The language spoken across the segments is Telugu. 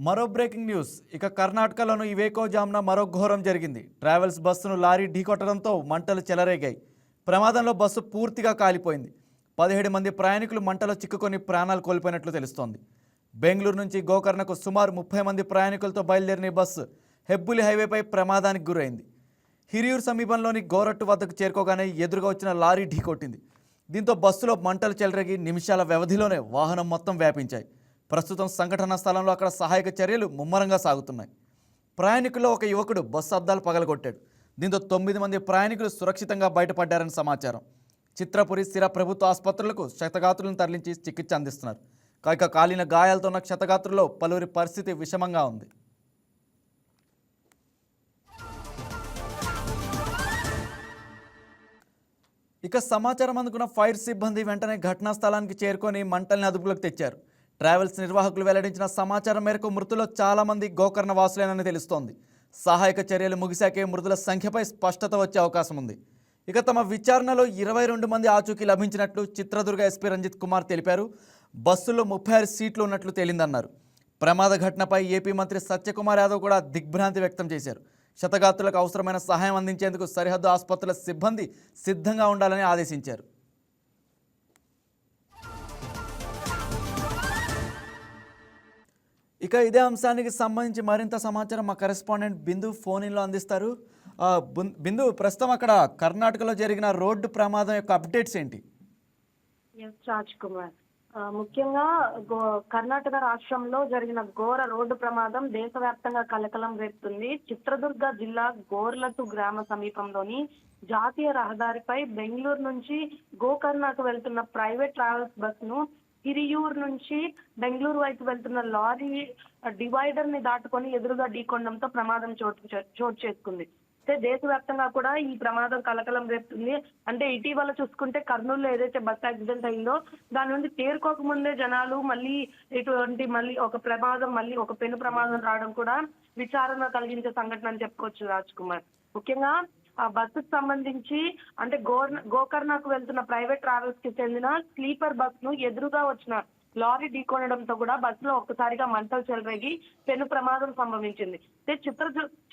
మరో బ్రేకింగ్ న్యూస్. ఇక కర్ణాటకలోని ఇవేకో జామ్న మరో ఘోరం జరిగింది. ట్రావెల్స్ బస్సును లారీ ఢీకొట్టడంతో మంటలు చెలరేగాయి. ప్రమాదంలో బస్సు పూర్తిగా కాలిపోయింది. 17 మంది ప్రయాణికులు మంటలో చిక్కుకొని ప్రాణాలు కోల్పోయినట్లు తెలుస్తోంది. బెంగళూరు నుంచి గోకర్ణకు సుమారు 30 మంది ప్రయాణికులతో బయలుదేరిన బస్సు హెబ్బులి హైవేపై ప్రమాదానికి గురైంది. హిరియూర్ సమీపంలోని గోరట్టు వద్దకు చేరుకోగానే ఎదురుగా వచ్చిన లారీ ఢీకొట్టింది. దీంతో బస్సులో మంటలు చెలరేగి నిమిషాల వ్యవధిలోనే వాహనం మొత్తం వ్యాపించాయి. ప్రస్తుతం సంఘటనా స్థలంలో అక్కడ సహాయక చర్యలు ముమ్మరంగా సాగుతున్నాయి. ప్రయాణికుల్లో ఒక యువకుడు బస్సు అద్దాలు పగలగొట్టాడు. దీంతో 9 మంది ప్రయాణికులు సురక్షితంగా బయటపడ్డారని సమాచారం. చిత్రపురి స్థిర ప్రభుత్వ ఆసుపత్రులకు క్షతగాత్రులను తరలించి చికిత్స అందిస్తున్నారు. కాక కాలిన గాయాలతో ఉన్న క్షతగాత్రుల్లో పలువురి పరిస్థితి విషమంగా ఉంది. ఇక సమాచారం అందుకున్న ఫైర్ సిబ్బంది వెంటనే ఘటనా స్థలానికి చేరుకొని మంటల్ని అదుపులోకి తెచ్చారు. ట్రావెల్స్ నిర్వాహకులు వెల్లడించిన సమాచారం మేరకు మృతుల్లో చాలామంది గోకర్ణ వాసులేనని తెలుస్తోంది. సహాయక చర్యలు ముగిశాకే మృతుల సంఖ్యపై స్పష్టత వచ్చే అవకాశం ఉంది. ఇక తమ విచారణలో 22 మంది ఆచూకీ లభించినట్లు చిత్రదుర్గ ఎస్పీ రంజిత్ కుమార్ తెలిపారు. బస్సుల్లో 36 సీట్లు ఉన్నట్లు తేలిందన్నారు. ప్రమాద ఘటనపై ఏపీ మంత్రి సత్యకుమార్ యాదవ్ కూడా దిగ్భ్రాంతి వ్యక్తం చేశారు. క్షతగాత్రులకు అవసరమైన సహాయం అందించేందుకు సరిహద్దు ఆసుపత్రుల సిబ్బంది సిద్ధంగా ఉండాలని ఆదేశించారు. ఇక ఇదే అంశానికి సంబంధించి మరింత సమాచారం మా కరెస్పాండెంట్ బిందు ఫోన్ ఇన్లో అందిస్తారు. బిందు, ప్రస్తుతం అక్కడ కర్ణాటకలో జరిగిన రోడ్డు ప్రమాదం యొక్క అప్డేట్స్ ఏంటి? రాజ్ కుమార్, ముఖ్యంగా కర్ణాటక రాష్ట్రంలో జరిగిన ఘోర రోడ్డు ప్రమాదం దేశవ్యాప్తంగా కలకలం రేపుతుంది. చిత్రదుర్గ జిల్లా గోర్లతు గ్రామ సమీపంలోని జాతీయ రహదారిపై బెంగళూరు నుంచి గోకర్ణకు వెళ్తున్న ప్రైవేట్ ట్రావెల్స్ బస్సును హిరియూర్ నుంచి బెంగళూరు వైపు వెళ్తున్న లారీ డివైడర్ ని దాటుకొని ఎదురుగా ఢీకొనడంతో ప్రమాదం చోటు చేసుకుంది. అయితే దేశవ్యాప్తంగా కూడా ఈ ప్రమాదం కలకలం రేపుతుంది. అంటే ఇటీవల చూసుకుంటే కర్నూలులో ఏదైతే బస్ యాక్సిడెంట్ అయిందో దాని నుండి తేరుకోక ముందే జనాలు మళ్ళీ ఒక పెను ప్రమాదం రావడం కూడా విచారణ కలిగించే సంఘటన అని చెప్పుకోవచ్చు రాజ్ కుమార్. ముఖ్యంగా ఆ బస్సుకు సంబంధించి అంటే గోకర్ణకు వెళ్తున్న ప్రైవేట్ ట్రావెల్స్ కి చెందిన స్లీపర్ బస్ ను ఎదురుగా వచ్చిన లారీ ఢీకొనడంతో కూడా బస్సులో ఒక్కసారిగా మంటలు చెలరేగి పెను ప్రమాదం సంభవించింది.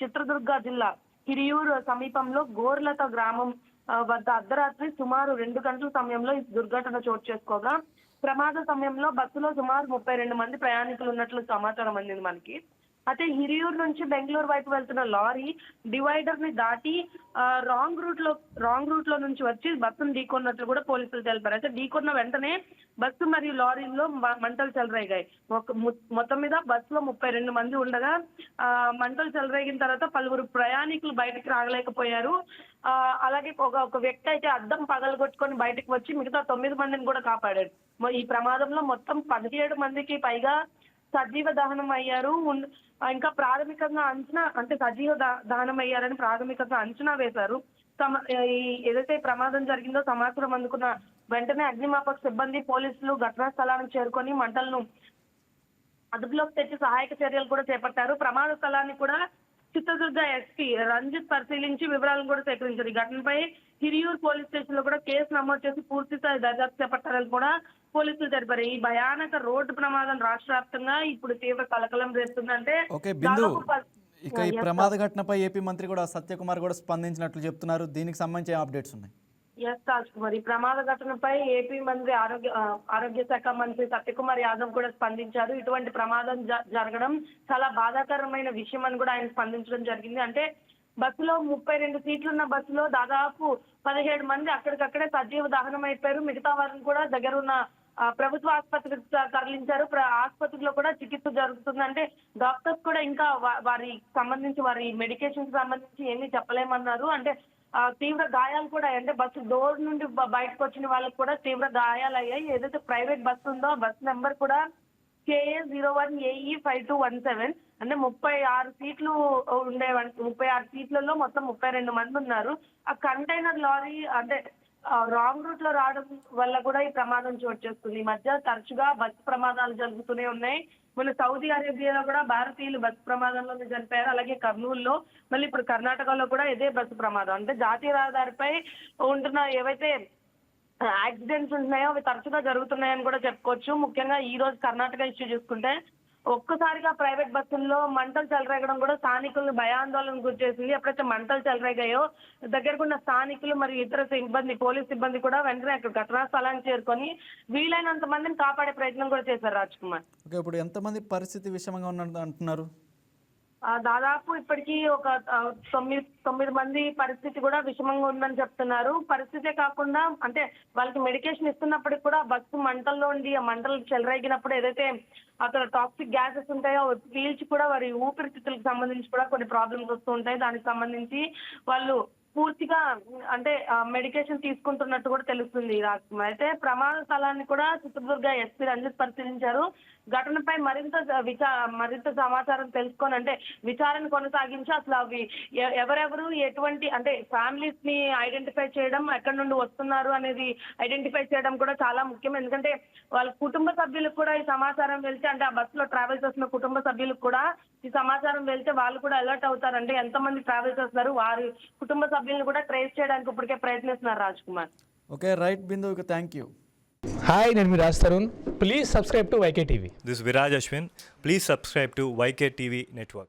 చిత్రదుర్గ జిల్లా హిరియూర్ సమీపంలో గోర్లత గ్రామం వద్ద అర్ధరాత్రి సుమారు 2 గంటల సమయంలో ఈ దుర్ఘటన చోటు చేసుకోగా ప్రమాద సమయంలో బస్సులో సుమారు 32 మంది ప్రయాణికులు ఉన్నట్లు సమాచారం అందింది మనకి. అయితే హిరియూర్ నుంచి బెంగళూరు వైపు వెళ్తున్న లారీ డివైడర్ ని దాటి రాంగ్ రూట్ లో నుంచి వచ్చి బస్సును ఢీకొన్నట్లు కూడా పోలీసులు తెలిపారు. అయితే ఢీకొన్న వెంటనే బస్సు మరియు లారీల్లో మంటలు చెలరేగాయి. మొత్తం మీద బస్సులో 32 మంది ఉండగా మంటలు చెలరేగిన తర్వాత పలువురు ప్రయాణికులు బయటకు రాగలేకపోయారు. అలాగే ఒక వ్యక్తి అయితే అద్దం పగలగొట్టుకొని బయటకు వచ్చి మిగతా 9 మందిని కూడా కాపాడాడు. ఈ ప్రమాదంలో మొత్తం 17 మందికి పైగా సజీవ దహనం అయ్యారు. ఇంకా ప్రాథమికంగా సజీవ దహనం అయ్యారని ప్రాథమికంగా అంచనా వేశారు. ఏదైతే ప్రమాదం జరిగిందో సమాచారం అందుకున్న వెంటనే అగ్నిమాపక సిబ్బంది పోలీసులు ఘటనా స్థలానికి చేరుకొని మంటలను అదుపులోకి తెచ్చి సహాయక చర్యలు కూడా చేపట్టారు. ప్రమాద స్థలాన్ని కూడా చిత్రదుర్గ ఎస్పీ రంజిత్ పరిశీలించి వివరాలను కూడా సేకరించారు. ఈ ఘటనపై హిరియూర్ పోలీస్ స్టేషన్ లో కూడా కేసు నమోదు చేసి పూర్తి స్థాయి దర్యాప్తు చేపట్టారని కూడా పోలీసులు తెలిపారు. ఈ భయానక రోడ్డు ప్రమాదం రాష్ట్ర వ్యాప్తంగా ఇప్పుడు తీవ్ర కలకలం రేపుతుందంటే ఇక ఈ ప్రమాద ఘటనపై ఏపీ మంత్రి కూడా సత్యకుమార్ కూడా స్పందించినట్లు చెప్తున్నారు. దీనికి సంబంధించి అప్డేట్స్ ఉన్నాయి? రాజ్ కుమార్, ఈ ప్రమాద ఘటనపై ఏపీ మంత్రి ఆరోగ్య శాఖ మంత్రి సత్యకుమార్ యాదవ్ కూడా స్పందించారు. ఇటువంటి ప్రమాదం జరగడం చాలా బాధాకరమైన విషయం అని కూడా ఆయన స్పందించడం జరిగింది. అంటే బస్సులో 32 సీట్లున్న బస్సులో దాదాపు 17 మంది అక్కడికక్కడే సజీవ దహనం అయిపోయారు. మిగతా వారిని కూడా దగ్గర ఉన్న ప్రభుత్వ ఆసుపత్రికి తరలించారు. ఆసుపత్రిలో కూడా చికిత్స జరుగుతుంది. అంటే డాక్టర్స్ కూడా ఇంకా వారి మెడికేషన్ సంబంధించి ఏమీ చెప్పలేమన్నారు. అంటే తీవ్ర గాయాలు కూడా అంటే బస్సు డోర్ నుండి బయటకు వచ్చిన వాళ్ళకి కూడా తీవ్ర గాయాలు అయ్యాయి. ఏదైతే ప్రైవేట్ బస్సు ఉందో బస్ నెంబర్ కూడా KA01AE5217 అంటే 36 సీట్లు 36 సీట్లలో మొత్తం 32 మంది ఉన్నారు. ఆ కంటైనర్ లారీ అంటే రాంగ్ రూట్ లో రావడం వల్ల కూడా ఈ ప్రమాదం చోటు చేసుకుంది. ఈ మధ్య తరచుగా బస్సు ప్రమాదాలు జరుగుతూనే ఉన్నాయి. మన సౌదీ అరేబియాలో కూడా భారతీయులు బస్సు ప్రమాదంలో చనిపోయారు. అలాగే కర్నూలులో, మళ్ళీ ఇప్పుడు కర్ణాటకలో కూడా ఇదే బస్సు ప్రమాదం. అంటే జాతీయ రహదారిపై ఉంటున్న ఏవైతే యాక్సిడెంట్స్ ఉంటున్నాయో అవి తరచుగా జరుగుతున్నాయని కూడా చెప్పుకోవచ్చు. ముఖ్యంగా ఈ రోజు కర్ణాటక ఇష్యూ చూసుకుంటే ఒక్కసారిగా ప్రైవేట్ బస్సుల్లో మంటలు చెలరేగడం కూడా స్థానికులను భయాందోళనకు గురిచేసింది. ఎప్పుడైతే మంటలు చెలరేగాయో దగ్గరకున్న స్థానికులు మరియు ఇతర సిబ్బంది, పోలీస్ సిబ్బంది కూడా వెంటనే అక్కడ ఘటనా స్థలానికి చేరుకొని వీలైనంత మందిని కాపాడే ప్రయత్నం కూడా చేశారు రాజ్ కుమార్. ఓకే, ఇప్పుడు ఎంతమంది పరిస్థితి విషమంగా ఉన్నట్టు అంటున్నారు? దాదాపు ఇప్పటికీ ఒక 9 మంది పరిస్థితి కూడా విషమంగా ఉందని చెప్తున్నారు. పరిస్థితే కాకుండా అంటే వాళ్ళకి మెడికేషన్ ఇస్తున్నప్పటికి కూడా బస్సు మంటల్లో ఉండి ఆ మంటలు చెలరేగినప్పుడు ఏదైతే అక్కడ టాక్సిక్ గ్యాసెస్ ఉంటాయో పీల్చి కూడా వారి ఊపిరితిత్తులకు సంబంధించి కూడా కొన్ని ప్రాబ్లమ్స్ వస్తూ ఉంటాయి. దానికి సంబంధించి వాళ్ళు పూర్తిగా అంటే మెడికేషన్ తీసుకుంటున్నట్టు కూడా తెలుస్తుంది రాజ్కుమార్. అయితే ప్రమాద స్థలాన్ని కూడా చిత్రదుర్గ ఎస్పీ రంజిత్ పరిశీలించారు. ఘటనపై మరింత సమాచారం తెలుసుకొని అంటే విచారణ కొనసాగించి అసలు అవి ఎవరెవరు ఎటువంటి అంటే ఫ్యామిలీస్ ని ఐడెంటిఫై చేయడం, ఎక్కడి నుండి వస్తున్నారు అనేది ఐడెంటిఫై చేయడం కూడా చాలా ముఖ్యం. ఎందుకంటే వాళ్ళ కుటుంబ సభ్యులకు కూడా ఈ సమాచారం వెళ్తే అంటే ఆ బస్సులో ట్రావెల్ చేస్తున్న కుటుంబ సభ్యులకు కూడా ఈ సమాచారం వెళ్తే వాళ్ళు కూడా అలర్ట్ అవుతారు. అంటే ఎంతమంది ట్రావెల్ చేస్తున్నారు, వారి కుటుంబ సభ్యులను కూడా ట్రేస్ చేయడానికి ఇప్పటికే ప్రయత్నిస్తున్నారు Raj Kumar. Okay, right Bindu, thank you. Hi, నేను మీ Raj Tarun. Please subscribe to YK TV. This is Viraj Ashwin. Please subscribe to YK TV Network.